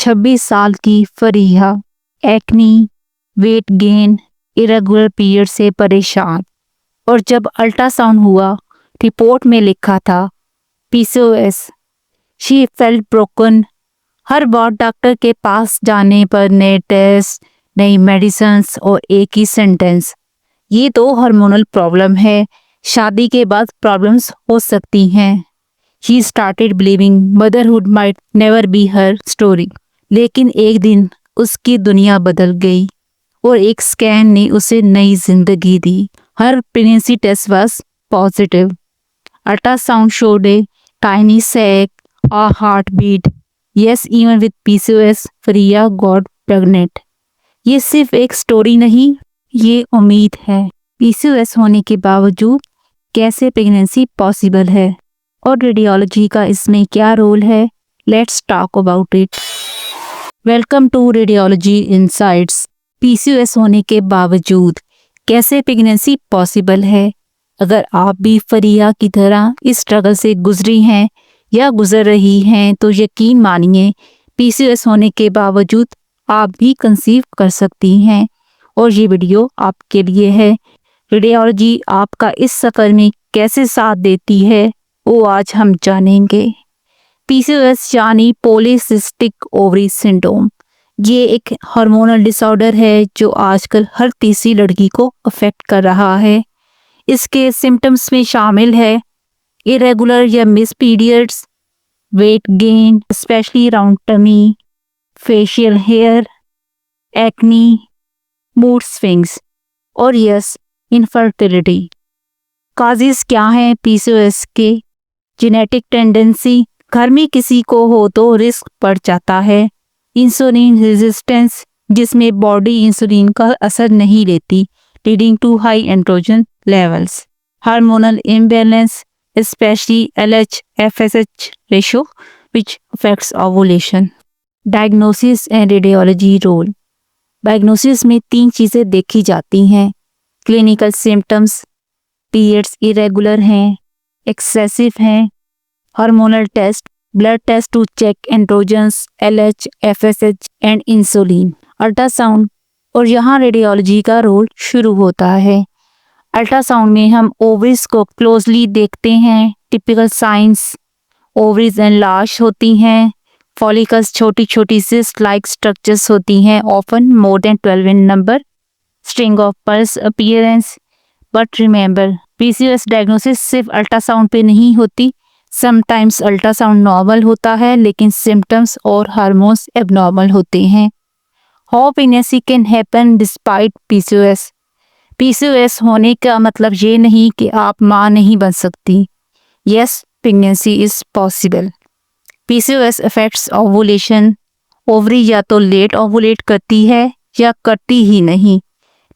26 साल की Fariha acne, weight gain, irregular period से परेशान। और जब अल्ट्रासाउंड हुआ, रिपोर्ट में लिखा था PCOS. She felt broken. Her bar doctor के पास जाने पर नए टेस्ट, नई मेडिसिन्स और एक ही सेंटेंस, ये तो हार्मोनल प्रॉब्लम है, शादी के बाद प्रॉब्लम्स हो सकती हैं। She started believing motherhood might never be her story. लेकिन एक दिन उसकी दुनिया बदल गई और एक स्कैन ने उसे नई जिंदगी दी। हर pregnancy test was positive. Ultrasound showed a tiny sac, a heartbeat. Yes, even with PCOS, Fariya got pregnant. ये सिर्फ एक स्टोरी नहीं, ये उम्मीद है। PCOS होने के बावजूद कैसे प्रेगनेंसी पॉसिबल है और रेडियोलॉजी का इसमें क्या रोल है? Let's talk about it. Welcome to radiology insights. P C O S होने के बावजूद कैसे प्रेगनेंसी पॉसिबल है? अगर आप भी फरिया की तरह इस स्ट्रगल से गुजरी हैं या गुजर रही हैं तो यकीन मानिए पीसीओएस होने के बावजूद आप भी कंसीव कर सकती हैं और ये वीडियो आपके लिए है। रेडियोलॉजी आपका इस सफर में कैसे साथ देती है वो आज हम जानेंगे। पीसीओएस यानी पॉलीसिस्टिक ओवरी सिंड्रोम, ये एक हार्मोनल डिसऑर्डर है जो आजकल हर तीसरी लड़की को अफेक्ट कर रहा है। इसके सिम्टम्स में शामिल है इरेगुलर या miss periods, weight gain specially around tummy, facial hair, acne, mood swings और यस इनफर्टिलिटी। काजेस क्या हैं पीसीओएस के? जेनेटिक टेंडेंसी, घर में किसी को हो तो रिस्क बढ़ जाता है। इंसुलिन रेजिस्टेंस, जिसमें बॉडी इंसुलिन का असर नहीं लेती, leading to high androgen levels. Hormonal imbalance specially LH FSH ratio which affects ovulation. Diagnosis and radiology role. Diagnosis में 3 चीज़ें देखी जाती हैं। क्लिनिकल सिम्टम्स, पीरियड्स इरेगुलर हैं, एक्सेसिव हैं। Hormonal test, blood test to check androgens, LH FSH and insulin. Ultrasound, और यहाँ radiology का रोल शुरू होता है। अल्ट्रासाउंड में हम ओवरीज को क्लोजली देखते हैं। टिपिकल साइंस, ओवरीज एनलार्ज होती हैं, फॉलिकल्स छोटी छोटी सिस्ट लाइक स्ट्रक्चर्स होती हैं, often more than 12 in number, string of pulse appearance. But remember, PCOS diagnosis सिर्फ अल्ट्रासाउंड पे नहीं होती। समटाइम्स अल्ट्रासाउंड नॉर्मल होता है लेकिन सिम्टम्स और हार्मोन्स एबनॉर्मल होते हैं। How pregnancy can happen despite PCOS. PCOS होने का मतलब ये नहीं कि आप माँ नहीं बन सकती। Yes, pregnancy is possible. PCOS affects ovulation. Ovary या तो लेट ओवुलेट करती है या करती ही नहीं,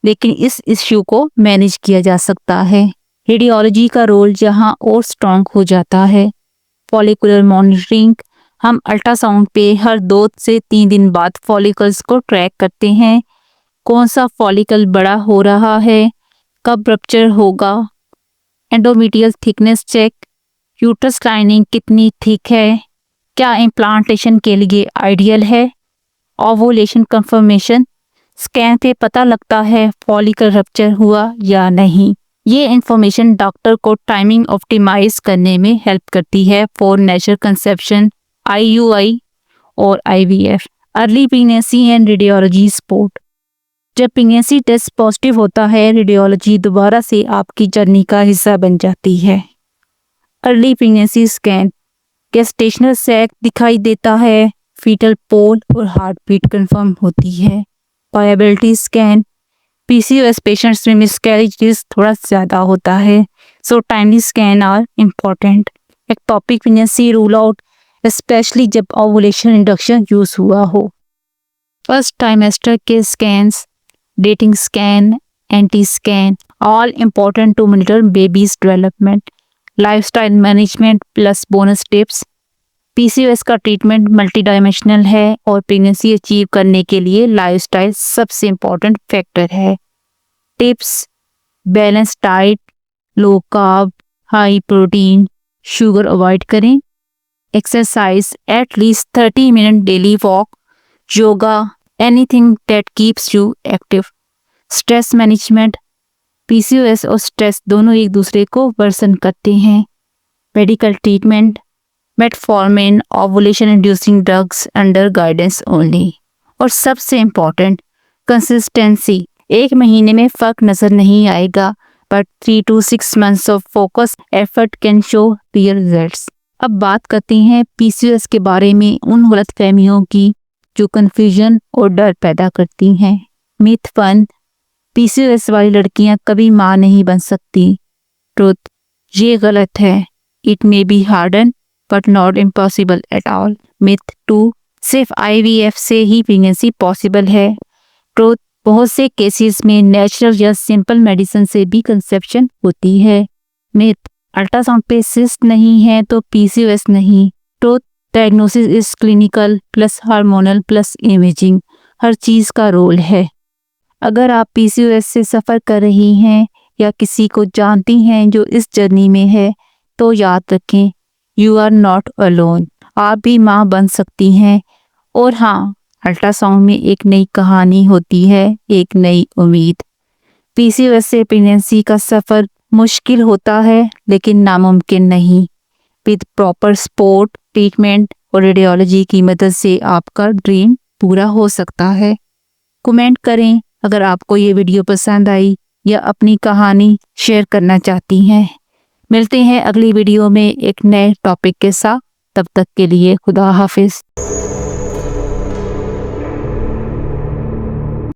लेकिन इस इश्यू को मैनेज किया जा सकता है। रेडियोलॉजी का रोल यहाँ और स्ट्रॉन्ग हो जाता है। फॉलिकुलर मॉनिटरिंग, हम अल्ट्रासाउंड पे हर 2 से 3 दिन बाद फॉलिकल्स को ट्रैक करते हैं। कौन सा फॉलिकल बड़ा हो रहा है, कब रप्चर होगा। Endometrial thickness check, uterus lining कितनी थिक है, क्या इम्प्लांटेशन के लिए आइडियल है। ओवुलेशन कंफर्मेशन, स्कैन पे पता लगता है फॉलिकल रप्चर हुआ या नहीं। ये इंफॉर्मेशन डॉक्टर को टाइमिंग ऑप्टिमाइज करने में हेल्प करती है फॉर नेचुरल कंसेप्शन, IUI और IVF। Early pregnancy and radiology support. जब प्रेगनेंसी टेस्ट पॉजिटिव होता है, रेडियोलॉजी दोबारा से आपकी जर्नी का हिस्सा बन जाती है। Early pregnancy scan, gestational sac दिखाई देता है, फीटल पोल और हार्ट बीट कन्फर्म होती है। वायबिलिटी स्कैन, पीसीओएस पेशेंट्स में मिसकैरेज रिस्क थोड़ा ज़्यादा होता है, so timely scan are important. Ectopic pregnancy rule out, specially जब ओवुलेशन इंडक्शन यूज़ हुआ हो। फर्स्ट ट्राइमेस्टर के scans, dating scan, anti scan, all important to monitor baby's development. Lifestyle management plus bonus tips. PCOS का treatment multi dimensional है और pregnancy achieve करने के लिए लाइफस्टाइल सबसे इम्पॉर्टेंट फैक्टर है। टिप्स, बैलेंस डाइट, लो carb, high protein, sugar avoid करें। Exercise, at least 30 minute daily walk, yoga, anything that keeps you active. Stress management, PCOS और stress दोनों एक दूसरे को वर्सन करते हैं। Medical treatment, metformin, ovulation inducing drugs under guidance only. और सबसे इम्पॉर्टेंट, कंसिस्टेंसी। 1 महीने में फ़र्क नज़र नहीं आएगा, but 3 to 6 months of focus effort can show real results. अब बात करते हैं पीसीओएस के बारे में उन गलतफहमियों की जो कन्फ्यूजन और डर पैदा करती हैं। मिथ 1, पीसीओएस वाली लड़कियां कभी माँ नहीं बन सकती। ट्रुथ, ये गलत है। It may be harden but not impossible at all. Myth 2, सिर्फ आईवीएफ से ही प्रेगनेंसी पॉसिबल है। ट्रुथ, बहुत से केसेस में नेचुरल या सिंपल मेडिसिन से भी कंसेप्शन होती है। मिथ, अल्ट्रासाउंड पे सिस्ट नहीं है तो पीसीओएस नहीं। Truth, diagnosis is clinical plus hormonal plus imaging, हर चीज़ का रोल है। अगर आप पीसीओएस से सफ़र कर रही हैं या किसी को जानती हैं जो इस जर्नी में है, तो याद रखें, यू आर नॉट अलोन। आप भी माँ बन सकती हैं। और हाँ, अल्ट्रासाउंड में एक नई कहानी होती है, एक नई उम्मीद। पीसीओएस से प्रेगनेंसी का सफ़र मुश्किल होता है लेकिन नामुमकिन नहीं। विद प्रॉपर सपोर्ट, ट्रीटमेंट और रेडियोलॉजी की मदद से आपका ड्रीम पूरा हो सकता है। कमेंट करें अगर आपको ये वीडियो पसंद आई या अपनी कहानी शेयर करना चाहती हैं। मिलते हैं अगली वीडियो में एक नए टॉपिक के साथ। तब तक के लिए खुदा हाफिज़।